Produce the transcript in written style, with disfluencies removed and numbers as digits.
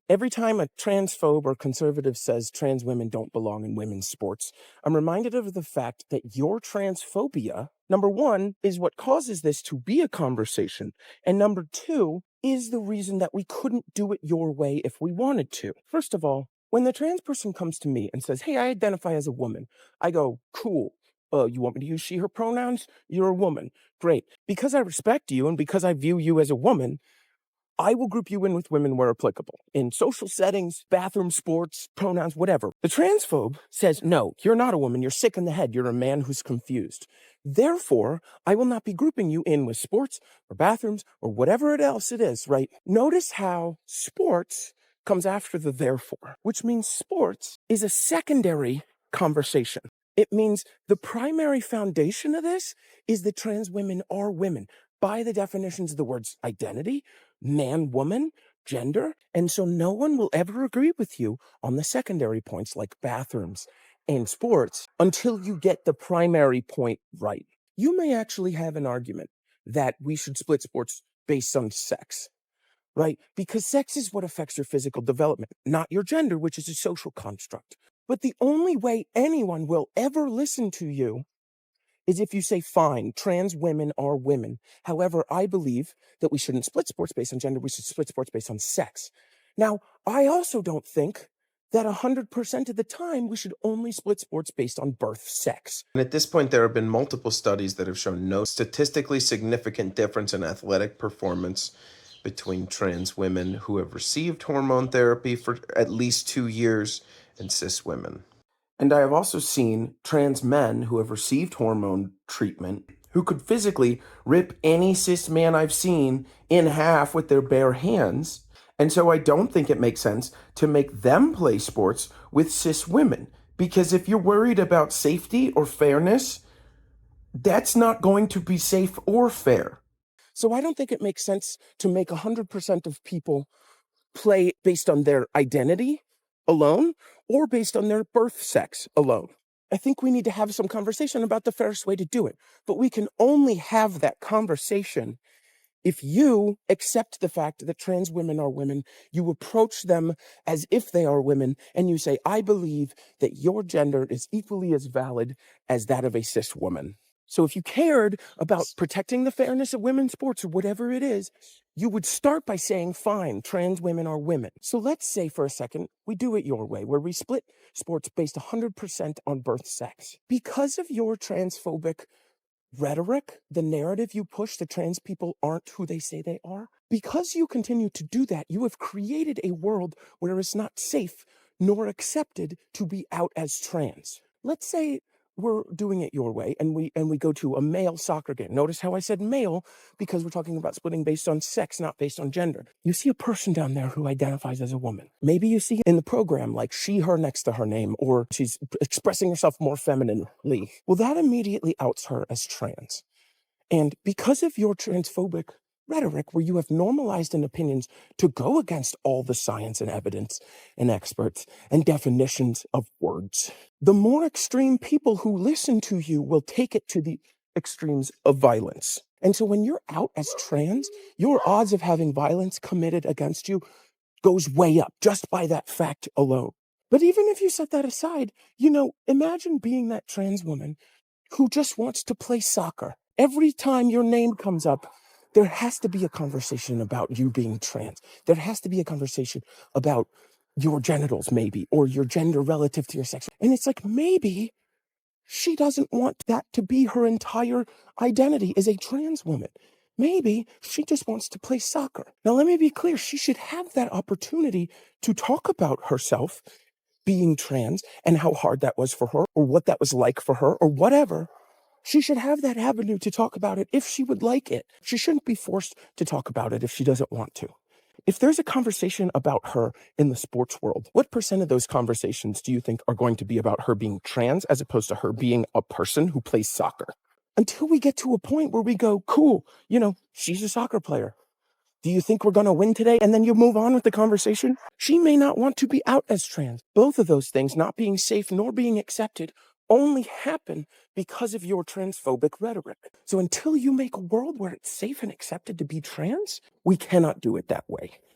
Every time a transphobe or conservative says trans women don't belong in women's sports, I'm reminded of the fact that your transphobia, number one, is what causes this to be a conversation. And number two, is the reason that we couldn't do it your way if we wanted to. First of all, when the trans person comes to me and says, hey, I identify as a woman, I go, cool. You want me to use she, her pronouns? You're a woman. Great. Because I respect you and because I view you as a woman, I will group you in with women where applicable. In social settings, bathroom, sports, pronouns, whatever. The transphobe says, no, you're not a woman. You're sick in the head. You're a man who's confused. Therefore, I will not be grouping you in with sports or bathrooms or whatever else it is, right? Notice how sports comes after the therefore, which means sports is a secondary conversation. It means the primary foundation of this is that trans women are women by the definitions of the words identity, man, woman, gender. And so no one will ever agree with you on the secondary points like bathrooms and sports until you get the primary point right. You may actually have an argument that we should split sports based on sex, right? Because sex is what affects your physical development, not your gender, which is a social construct. But the only way anyone will ever listen to you is if you say, fine, trans women are women. However, I believe that we shouldn't split sports based on gender. We should split sports based on sex. Now, I also don't think that 100% of the time we should only split sports based on birth sex. And at this point, there have been multiple studies that have shown no statistically significant difference in athletic performance between trans women who have received hormone therapy for at least 2 years and cis women. And I have also seen trans men who have received hormone treatment who could physically rip any cis man I've seen in half with their bare hands. And so I don't think it makes sense to make them play sports with cis women. Because if you're worried about safety or fairness, that's not going to be safe or fair. So I don't think it makes sense to make 100% of people play based on their identity alone or based on their birth sex alone. I think we need to have some conversation about the fairest way to do it. But we can only have that conversation if you accept the fact that trans women are women, you approach them as if they are women, and you say, I believe that your gender is equally as valid as that of a cis woman. So if you cared about protecting the fairness of women's sports or whatever it is, you would start by saying, fine, trans women are women. So let's say for a second, we do it your way, where we split sports based 100% on birth sex. Because of your transphobic rhetoric, the narrative you push that trans people aren't who they say they are, because you continue to do that, you have created a world where it's not safe nor accepted to be out as trans. Let's say we're doing it your way and we go to a male soccer game. Notice how I said male, because we're talking about splitting based on sex, not based on gender. You see a person down there who identifies as a woman. Maybe you see in the program like she, her next to her name, or she's expressing herself more femininely. Well, that immediately outs her as trans. And because of your transphobic rhetoric, where you have normalized in opinions to go against all the science and evidence and experts and definitions of words, the more extreme people who listen to you will take it to the extremes of violence. And so when you're out as trans, your odds of having violence committed against you goes way up just by that fact alone. But even if you set that aside, imagine being that trans woman who just wants to play soccer. Every time your name comes up, there has to be a conversation about you being trans. There has to be a conversation about your genitals, maybe, or your gender relative to your sex. And it's like, maybe she doesn't want that to be her entire identity as a trans woman. Maybe she just wants to play soccer. Now, let me be clear. She should have that opportunity to talk about herself being trans and how hard that was for her, or what that was like for her, or whatever. She should have that avenue to talk about it if she would like it. She shouldn't be forced to talk about it if she doesn't want to. If there's a conversation about her in the sports world, what percent of those conversations do you think are going to be about her being trans as opposed to her being a person who plays soccer? Until we get to a point where we go, cool, she's a soccer player. Do you think we're going to win today? And then you move on with the conversation. She may not want to be out as trans. Both of those things, not being safe nor being accepted, only happen because of your transphobic rhetoric. So until you make a world where it's safe and accepted to be trans, we cannot do it that way.